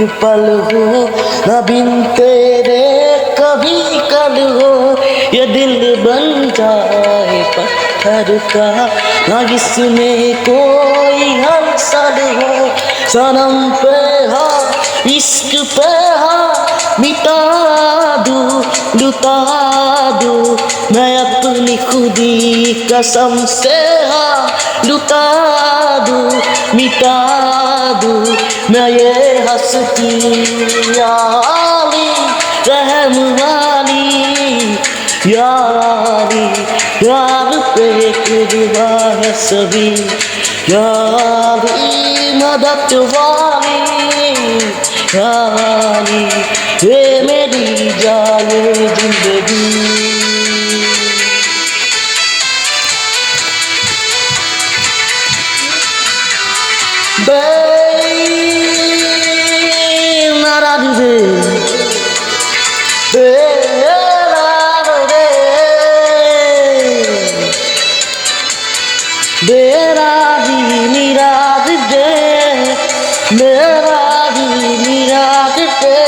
पल हो न बिन तेरे कभी कल हो, ये दिल बन जाए पत्थर का न इसमें कोई हलचल हो। सनम पे हाँ इश्क पे हाँ मिटा दूँ लुटा दूँ मैं अपनी खुदी कसम से, हाँ लुटा दूँ मिटा दूँ मैं ये हस्ती यारी रहम वाली यारी, यार पे कुर्बान है सभी यारी मदद वाली यारी, ये मेरी जाने जिंदगी। मेरा ही निराज दे, मेरा ही निराज दे,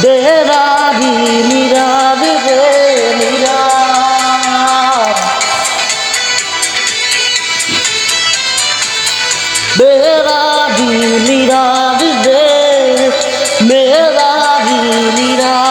मेरा ही निराज दे मेरा। मेरा ही निराज दे, मेरा ही निराज